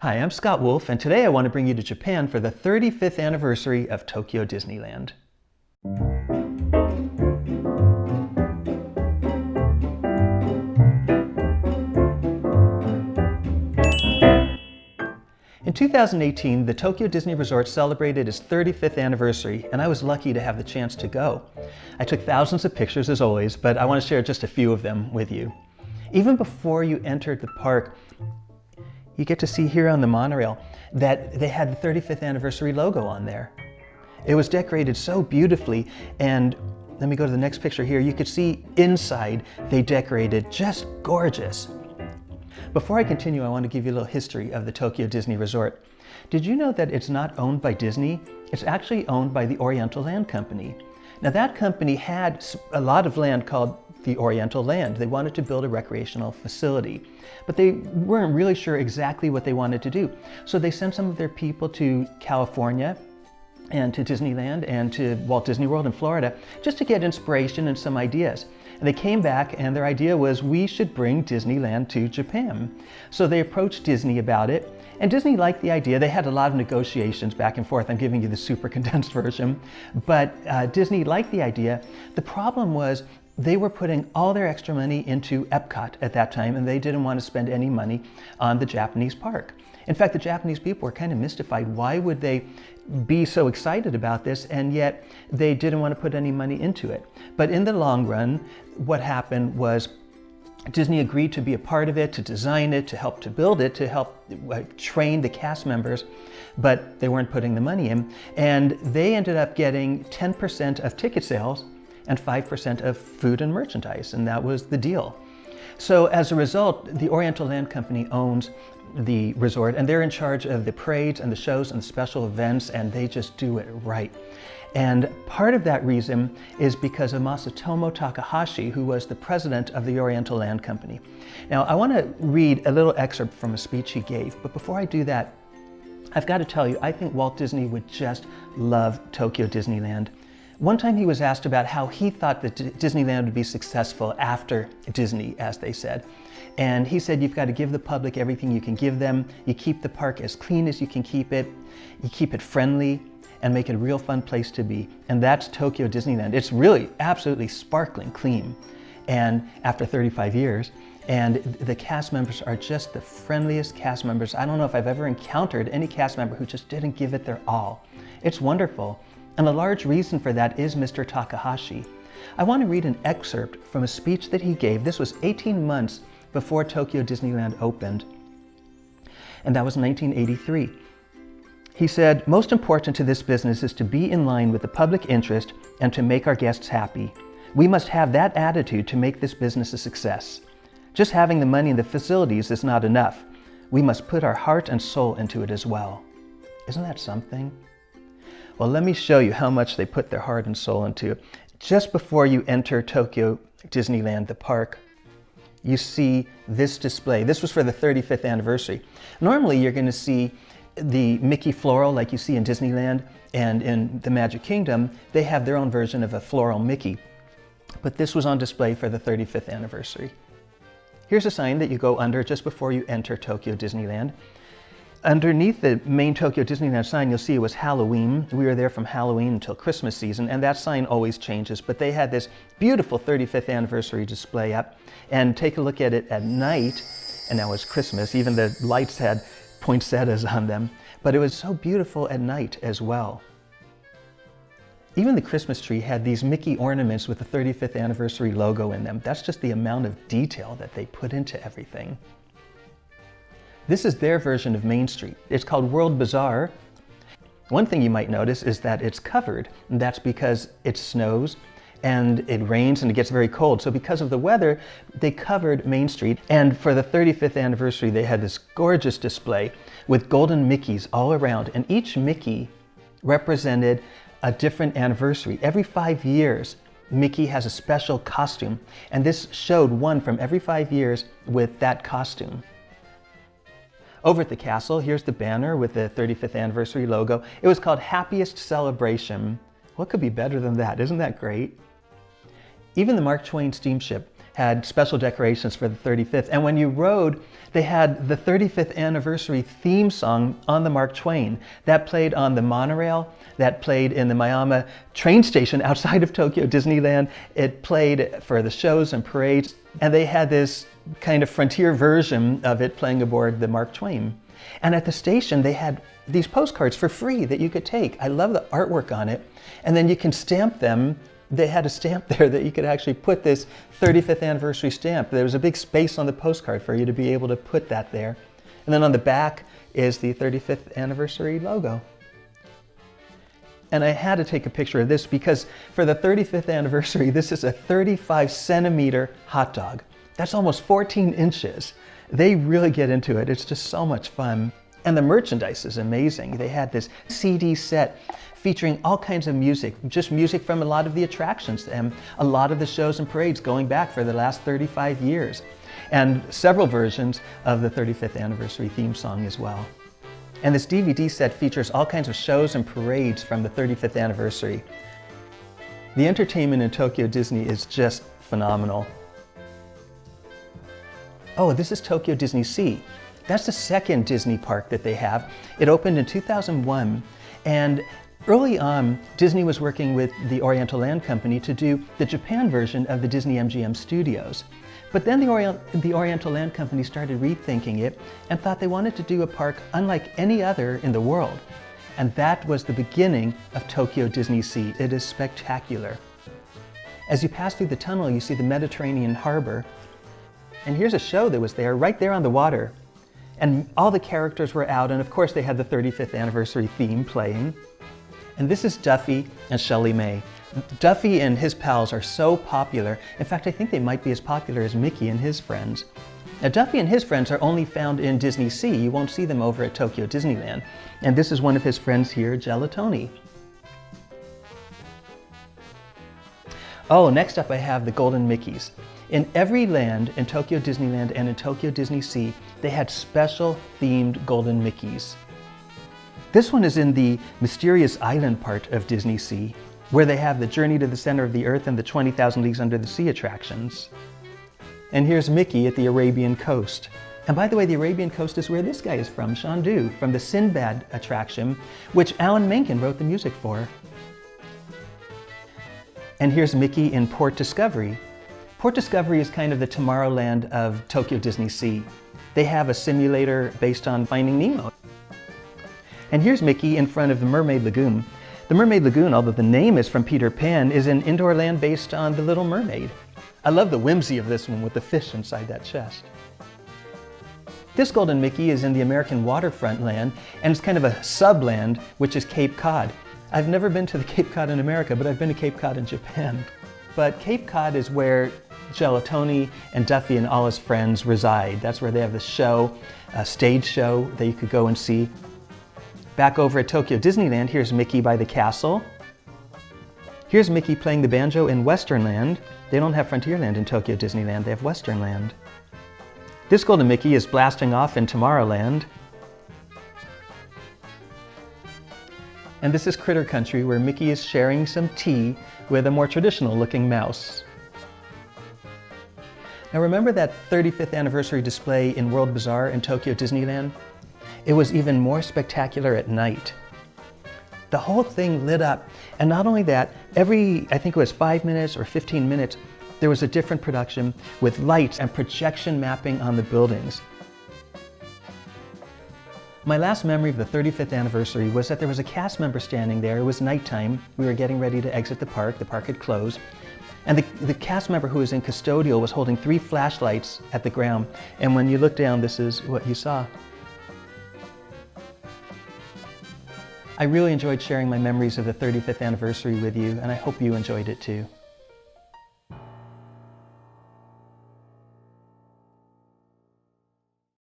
Hi, I'm Scott Wolf, and today I want to bring you to Japan for the 35th anniversary of Tokyo Disneyland. In 2018, the Tokyo Disney Resort celebrated its 35th anniversary, and I was lucky to have the chance to go. I took thousands of pictures as always, but I want to share just a few of them with you. Even before you entered the park, you get to see here on the monorail that they had the 35th anniversary logo on there. It was decorated so beautifully, and let me go to the next picture here. You could see inside they decorated just gorgeous. Before I continue, I want to give you a little history of the Tokyo Disney Resort. Did you know that it's not owned by Disney? It's actually owned by the Oriental Land Company. Now that company had a lot of land called the Oriental Land. They wanted to build a recreational facility, but they weren't really sure exactly what they wanted to do. So they sent some of their people to California and to Disneyland and to Walt Disney World in Florida just to get inspiration and some ideas. And they came back and their idea was we should bring Disneyland to Japan. So they approached Disney about it, and Disney liked the idea. They had a lot of negotiations back and forth. I'm giving you the super condensed version, but Disney liked the idea. The problem was they were putting all their extra money into Epcot at that time, and they didn't want to spend any money on the Japanese park. In fact, the Japanese people were kind of mystified. Why would they be so excited about this, and yet they didn't want to put any money into it? But in the long run, what happened was Disney agreed to be a part of it, to design it, to help to build it, to help train the cast members, but they weren't putting the money in. And they ended up getting 10% of ticket sales and 5% of food and merchandise, and that was the deal. So as a result, the Oriental Land Company owns the resort, and they're in charge of the parades and the shows and the special events, and they just do it right. And part of that reason is because of Masatomo Takahashi, who was the president of the Oriental Land Company. Now, I want to read a little excerpt from a speech he gave, but before I do that, I've got to tell you, I think Walt Disney would just love Tokyo Disneyland. One time he was asked about how he thought that Disneyland would be successful after Disney, as they said. And he said, you've got to give the public everything you can give them. You keep the park as clean as you can keep it. You keep it friendly and make it a real fun place to be. And that's Tokyo Disneyland. It's really absolutely sparkling clean. And after 35 years, and the cast members are just the friendliest cast members. I don't know if I've ever encountered any cast member who just didn't give it their all. It's wonderful. And a large reason for that is Mr. Takahashi. I want to read an excerpt from a speech that he gave. This was 18 months before Tokyo Disneyland opened, and that was 1983. He said, "Most important to this business is to be in line with the public interest and to make our guests happy. We must have that attitude to make this business a success. Just having the money and the facilities is not enough. We must put our heart and soul into it as well." Isn't that something? Well, let me show you how much they put their heart and soul into it. Just before you enter Tokyo Disneyland, the park, you see this display. This was for the 35th anniversary. Normally, you're going to see the Mickey floral like you see in Disneyland, and in the Magic Kingdom, they have their own version of a floral Mickey. But this was on display for the 35th anniversary. Here's a sign that you go under just before you enter Tokyo Disneyland. Underneath the main Tokyo Disneyland sign, you'll see it was Halloween. We were there from Halloween until Christmas season, and that sign always changes. But they had this beautiful 35th anniversary display up, and take a look at it at night, and now it's Christmas. Even the lights had poinsettias on them, but it was so beautiful at night as well. Even the Christmas tree had these Mickey ornaments with the 35th anniversary logo in them. That's just the amount of detail that they put into everything. This is their version of Main Street. It's called World Bazaar. One thing you might notice is that it's covered, and that's because it snows and it rains and it gets very cold. So because of the weather, they covered Main Street. And for the 35th anniversary, they had this gorgeous display with golden Mickeys all around, and each Mickey represented a different anniversary. Every 5 years, Mickey has a special costume, and this showed one from every 5 years with that costume. Over at the castle, here's the banner with the 35th anniversary logo. It was called Happiest Celebration. What could be better than that? Isn't that great? Even the Mark Twain steamship had special decorations for the 35th. And when you rode, they had the 35th anniversary theme song on the Mark Twain. That played on the monorail, that played in the Mayama train station outside of Tokyo Disneyland. It played for the shows and parades. And they had this kind of frontier version of it playing aboard the Mark Twain. And at the station, they had these postcards for free that you could take. I love the artwork on it. And then you can stamp them. They had a stamp there that you could actually put this 35th anniversary stamp. There was a big space on the postcard for you to be able to put that there. And then on the back is the 35th anniversary logo. And I had to take a picture of this because for the 35th anniversary, this is a 35 centimeter hot dog. That's almost 14 inches. They really get into it. It's just so much fun. And the merchandise is amazing. They had this CD set featuring all kinds of music, just music from a lot of the attractions and a lot of the shows and parades going back for the last 35 years. And several versions of the 35th anniversary theme song as well. And this DVD set features all kinds of shows and parades from the 35th anniversary. The entertainment in Tokyo Disney is just phenomenal. Oh, this is Tokyo Disneysea. That's the second Disney park that they have. It opened in 2001, and early on, Disney was working with the Oriental Land Company to do the Japan version of the Disney MGM Studios. But then the Oriental Land Company started rethinking it and thought they wanted to do a park unlike any other in the world. And that was the beginning of Tokyo Disneysea. It is spectacular. As you pass through the tunnel, you see the Mediterranean harbor. And here's a show that was there, right there on the water. And all the characters were out, and of course they had the 35th anniversary theme playing. And this is Duffy and Shelley May. Duffy and his pals are so popular. In fact, I think they might be as popular as Mickey and his friends. Now, Duffy and his friends are only found in Disneysea. You won't see them over at Tokyo Disneyland. And this is one of his friends here, Gelatoni. Oh, next up I have the Golden Mickeys. In every land in Tokyo Disneyland and in Tokyo Disneysea, they had special themed Golden Mickeys. This one is in the Mysterious Island part of Disneysea, where they have the Journey to the Center of the Earth and the 20,000 Leagues Under the Sea attractions. And here's Mickey at the Arabian coast. And by the way, the Arabian coast is where this guy is from, Shandu, from the Sinbad attraction, which Alan Menken wrote the music for. And here's Mickey in Port Discovery. Port Discovery is kind of the Tomorrowland of Tokyo Disneysea. They have a simulator based on Finding Nemo. And here's Mickey in front of the Mermaid Lagoon. The Mermaid Lagoon, although the name is from Peter Pan, is an indoor land based on The Little Mermaid. I love the whimsy of this one with the fish inside that chest. This Golden Mickey is in the American waterfront land, and it's kind of a sub-land, which is Cape Cod. I've never been to the Cape Cod in America, but I've been to Cape Cod in Japan. But Cape Cod is where Gelatoni and Duffy and all his friends reside. That's where they have the show, a stage show that you could go and see. Back over at Tokyo Disneyland, here's Mickey by the castle. Here's Mickey playing the banjo in Westernland. They don't have Frontierland in Tokyo Disneyland, they have Westernland. This Golden Mickey is blasting off in Tomorrowland. And this is Critter Country, where Mickey is sharing some tea with a more traditional looking mouse. Now remember that 35th anniversary display in World Bazaar in Tokyo Disneyland? It was even more spectacular at night. The whole thing lit up, and not only that, every, I think it was 5 minutes or 15 minutes, there was a different production with lights and projection mapping on the buildings. My last memory of the 35th anniversary was that there was a cast member standing there. It was nighttime. We were getting ready to exit the park. The park had closed. And the cast member who was in custodial was holding 3 flashlights at the ground. And when you look down, this is what you saw. I really enjoyed sharing my memories of the 35th anniversary with you, and I hope you enjoyed it too.